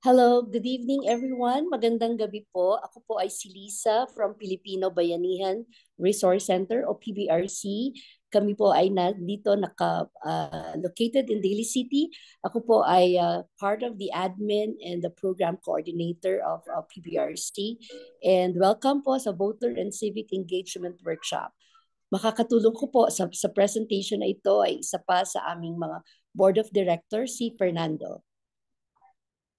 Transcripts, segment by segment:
Hello, good evening everyone. Magandang gabi po. Ako po ay si Lisa from Filipino Bayanihan Resource Center o PBRC. Kami po ay dito located in Daly City. Ako po ay part of the admin and the program coordinator of PBRC. And welcome po sa Voter and Civic Engagement Workshop. Makakatulong ko po sa presentation na ito ay isa pa sa aming mga Board of Directors, si Fernando.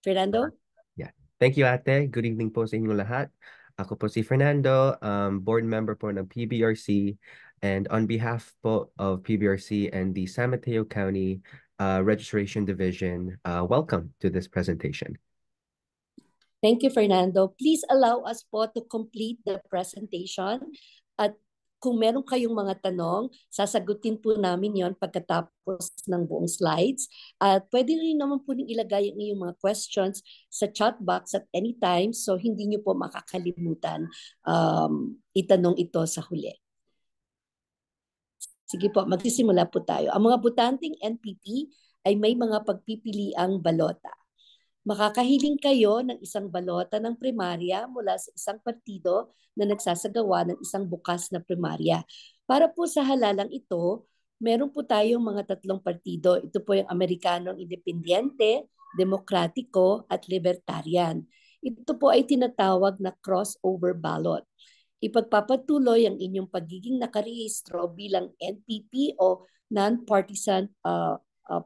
Fernando? Yeah. Thank you, Ate. Good evening po sa inyong lahat. Ako po si Fernando, board member po ng PBRC, and on behalf po of PBRC and the San Mateo County Registration Division, welcome to this presentation. Thank you, Fernando. Please allow us po to complete the presentation. At kung meron kayong mga tanong, sasagutin po namin yon pagkatapos ng buong slides. At pwede rin naman po ilagay ang iyong mga questions sa chat box at any time, so hindi nyo po makakalimutan itanong ito sa huli. Sige po, magsisimula po tayo. Ang mga botanteng NPP ay may mga pagpipiliang balota. Makakahiling kayo ng isang balota ng primarya mula sa isang partido na nagsasagawa ng isang bukas na primarya. Para po sa halalang ito, meron po tayong mga tatlong partido. Ito po yung Amerikanong Independiente, Demokratiko at Libertarian. Ito po ay tinatawag na crossover ballot. Ipagpapatuloy ang inyong pagiging nakarehistro bilang NPP o non-partisan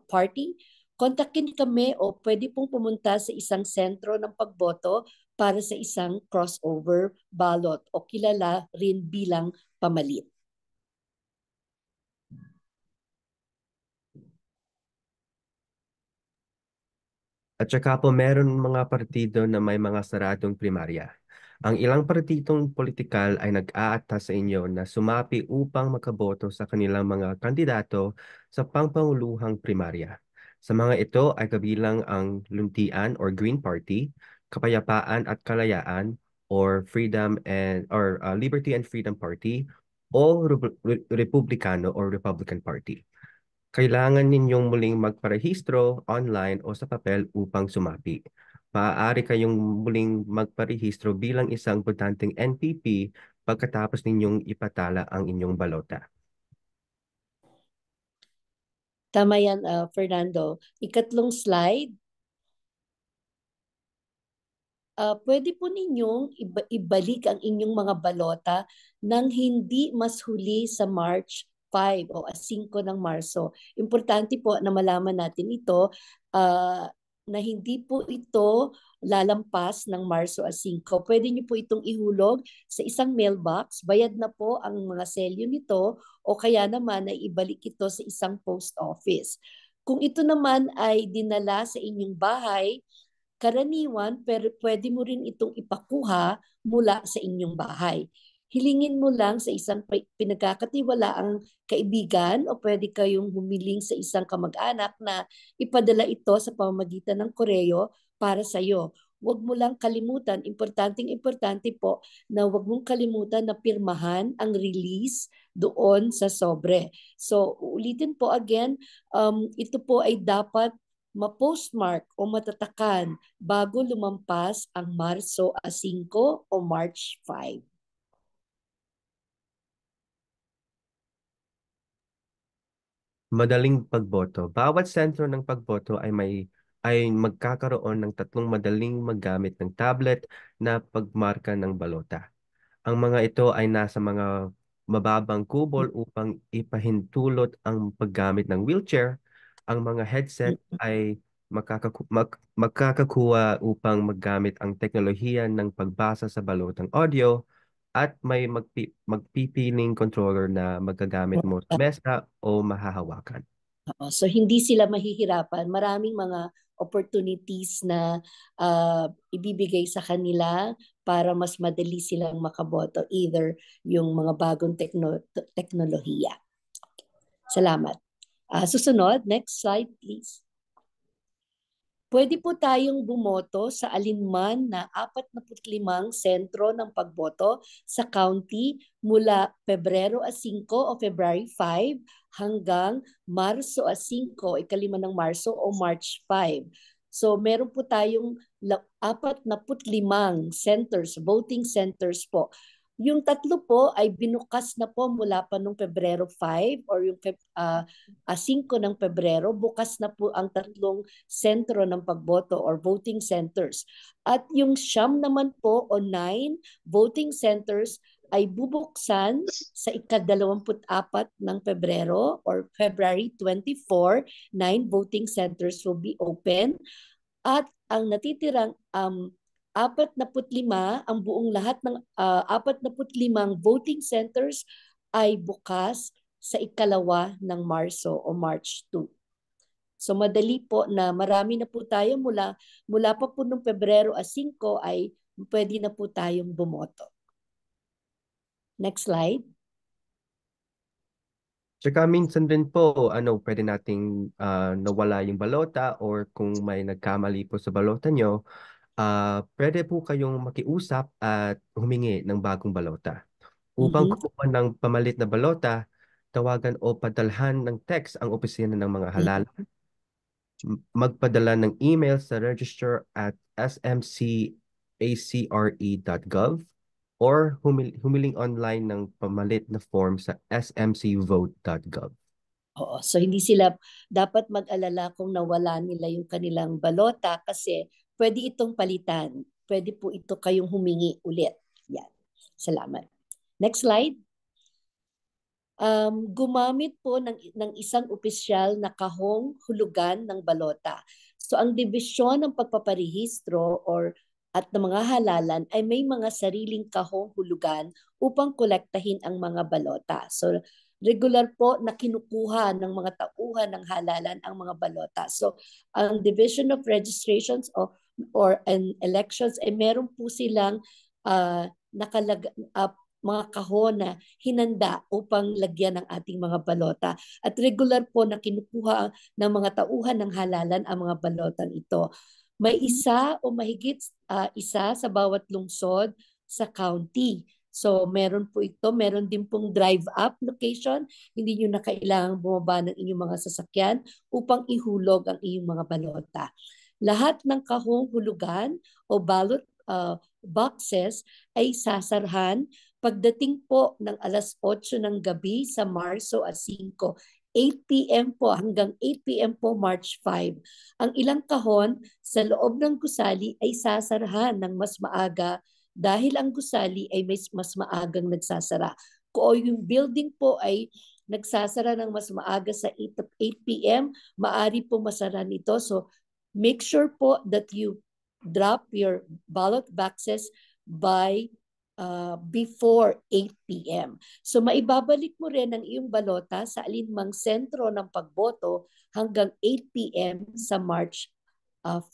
party. Kontakin kami o pwede pong pumunta sa isang sentro ng pagboto para sa isang crossover ballot o kilala rin bilang pamalit. At saka po meron mga partido na may mga saradong primarya. Ang ilang partidong politikal ay nag-aatas sa inyo na sumapi upang makaboto sa kanilang mga kandidato sa pangpanguluhang primarya. Sa mga ito ay kabilang ang Luntian or Green Party, Kapayapaan at Kalayaan or Liberty and Freedom Party o Republikano or Republican Party. Kailangan ninyong muling magparehistro online o sa papel upang sumapi. Maaari kayong muling magparehistro bilang isang botanteng NPP pagkatapos ninyong ipatala ang inyong balota. Tama yan, Fernando. Ikatlong slide. Pwede po ninyong ibalik ang inyong mga balota nang hindi mas huli sa March 5 o 5 ng Marso. Importante po na malaman natin ito na hindi po ito lalampas ng Marso 5. Pwede niyo po itong ihulog sa isang mailbox. Bayad na po ang mga selyo nito o kaya naman ay ibalik ito sa isang post office. Kung ito naman ay dinala sa inyong bahay, karaniwan, pero pwede mo rin itong ipakuha mula sa inyong bahay. Hilingin mo lang sa isang pinagkakatiwalaang kaibigan o pwede kayong humiling sa isang kamag-anak na ipadala ito sa pamamagitan ng koreo para sa iyo. Huwag mo lang kalimutan, importante po na huwag mong kalimutan na pirmahan ang release doon sa sobre. So, ulitin po again, ito po ay dapat ma-postmark o matatakan bago lumampas ang Marso 5 o March 5. Madaling pagboto. Bawat sentro ng pagboto ay magkakaroon ng 3 madaling maggamit ng tablet na pagmarka ng balota. Ang mga ito ay nasa mga mababang kubol upang ipahintulot ang paggamit ng wheelchair. Ang mga headset ay magkakakuha upang maggamit ang teknolohiya ng pagbasa sa balotang audio at may magpipiling controller na magagamit mo sa mesa o mahahawakan. So hindi sila mahihirapan. Maraming mga opportunities na ibibigay sa kanila para mas madali silang makaboto, either yung mga bagong teknolohiya. Salamat. Susunod, next slide please. Pwede po tayong bumoto sa alinman na 45 sentro ng pagboto sa county mula Pebrero 5 o February 5 hanggang Marso 5, 5 ng Marso o March 5. So meron po tayong 45 centers, voting centers po. Yung 3 po ay binukas na po mula pa nung Pebrero 5 or yung 5 ng Pebrero. Bukas na po ang 3 sentro ng pagboto or voting centers. At yung 9 naman po o 9 voting centers ay bubuksan sa ika-24 ng Pebrero or February 24, 9 voting centers will be open. At ang natitirang 45, ang buong lahat ng 45 voting centers ay bukas sa ikalawa ng Marso o March 2. So madali po na marami na po tayo mula pa po noong Pebrero 5 ay pwede na po tayong bumoto. Next slide. Tsaka minsan din po, pwede nating nawala yung balota or kung may nagkamali po sa balota nyo, pwede po kayong makiusap at humingi ng bagong balota. Upang kumuha ng pamalit na balota, tawagan o padalhan ng text ang opisina ng mga halalan. Magpadala ng email sa register@smcacre.gov or humiling online ng pamalit na form sa smcvote.gov. Oo, so hindi sila dapat mag-alala kung nawala nila yung kanilang balota kasi pwede itong palitan. Pwede po ito kayong humingi ulit. Yan. Salamat. Next slide. Gumamit po ng isang opisyal na kahong hulugan ng balota. So ang dibisyon ng pagpaparehistro at ng mga halalan ay may mga sariling kahong hulugan upang kolektahin ang mga balota. So regular po na kinukuha ng mga tauhan ng halalan ang mga balota. So ang Division of Registrations or Elections ay meron po silang mga kahon na hinanda upang lagyan ng ating mga balota. At regular po na kinukuha ng mga tauhan ng halalan ang mga balotan ito. May isa o mahigit isa sa bawat lungsod sa county. So meron po ito, meron din pong drive-up location. Hindi nyo na kailangang bumaba ng inyong mga sasakyan upang ihulog ang inyong mga balota. Lahat ng kahong hulugan o ballot boxes ay sasarhan pagdating po ng alas 8 ng gabi sa Marso 5. 8 p.m. po hanggang 8 p.m. po March 5. Ang ilang kahon sa loob ng gusali ay sasarahan ng mas maaga dahil ang gusali ay mas maagang nagsasara. Kung yung building po ay nagsasara ng mas maaga sa 8 p.m., maari po masara nito. So make sure po that you drop your ballot boxes by before 8 p.m. So maibabalik mo rin ang iyong balota sa alinmang sentro ng pagboto hanggang 8 p.m. sa March 5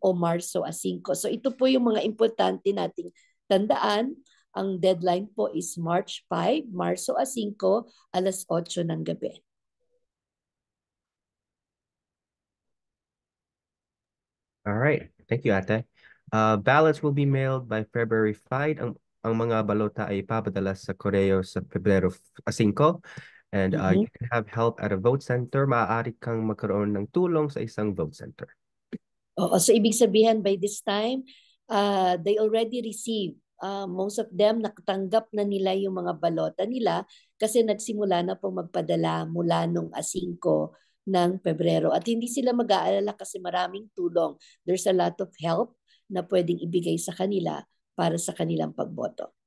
o Marso 5. So ito po yung mga importante nating tandaan. Ang deadline po is March 5, Marso 5, alas 8 ng gabi. All right. Thank you, Ate. Ballots will be mailed by February 5. Ang mga balota ay ipapadala sa koreo sa Pebrero 5. And you can have help at a vote center. Maaari kang magkaroon ng tulong sa isang vote center. Oo, so ibig sabihin by this time, they already received. Most of them nakatanggap na nila yung mga balota nila kasi nagsimula na po magpadala mula nung 5 ng Pebrero. At hindi sila mag-aalala kasi maraming tulong. There's a lot of help na pwedeng ibigay sa kanila para sa kanilang pagboto.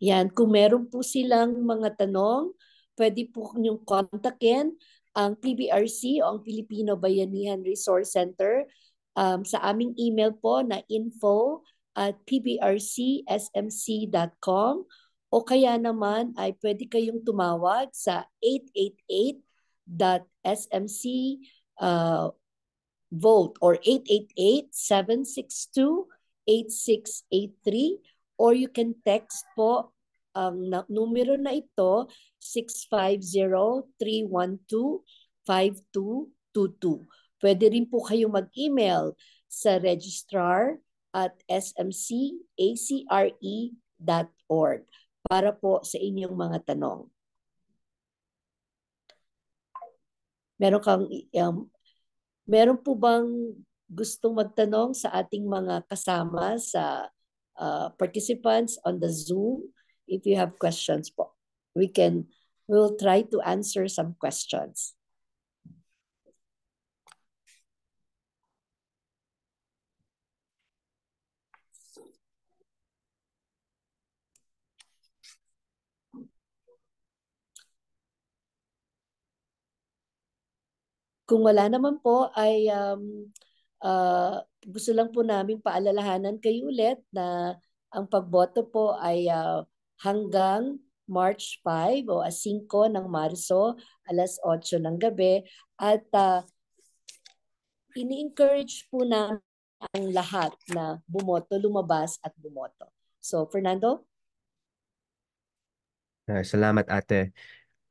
Yan, kung meron po silang mga tanong, pwede po niyong kontakin ang PBRC o ang Filipino Bayanihan Resource Center sa aming email po na info@pbrcsmc.com o kaya naman ay pwede kayong tumawag sa 888.smc vote or 888-762-8683 or you can text po ang numero na ito 650-312-5222. Pwede rin po kayo mag-email sa registrar@smcacre.org para po sa inyong mga tanong. Meron kang meron po bang gustong magtanong sa ating mga kasama sa participants on the Zoom? If you have questions po, we'll try to answer some questions. Kung wala naman po ay gusto lang po namin paalalahanan kayo ulit na ang pagboto po ay hanggang March 5 o 5 ng Marso, alas 8 ng gabi. At ini-encourage po namin ang lahat na bumoto, lumabas at bumoto. So, Fernando? Salamat, ate.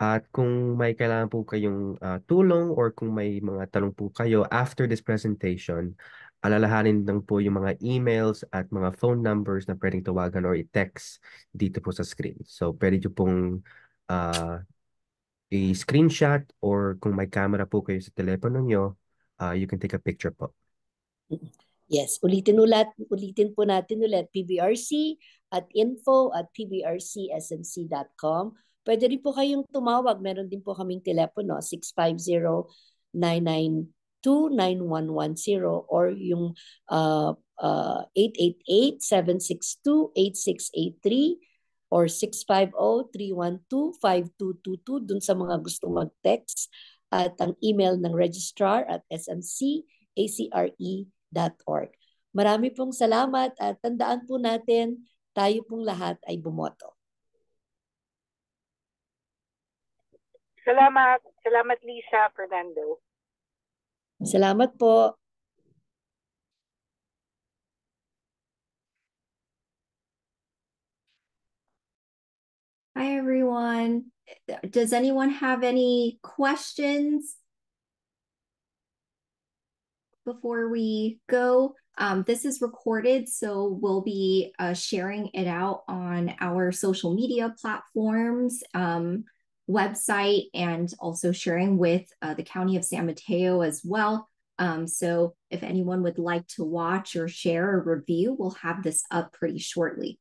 At kung may kailangan po kayong tulong or kung may mga tanong po kayo after this presentation, alalahanin lang po yung mga emails at mga phone numbers na pwedeng tawagan or i-text dito po sa screen. So pwede nyo pong uh, i-screenshot or kung may camera po kayo sa telepono nyo, you can take a picture po. Yes, ulitin po natin ulit, PBRC at info@pbrcsmc.com. Pwede rin po kayong tumawag. Meron din po kaming telepono, 650-992-9110 or yung 888-762-8683 or 650-312-5222 dun sa mga gustong mag-text, at ang email ng registrar at smcacre.org. Marami pong salamat at tandaan po natin, tayo pong lahat ay bumoto. Salamat. Salamat, Lisa, Fernando. Salamat po. Hi, everyone. Does anyone have any questions before we go? This is recorded, so we'll be sharing it out on our social media platforms, website, and also sharing with the County of San Mateo as well. So if anyone would like to watch or share or review, we'll have this up pretty shortly.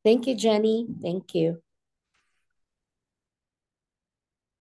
Thank you, Jenny. Thank you.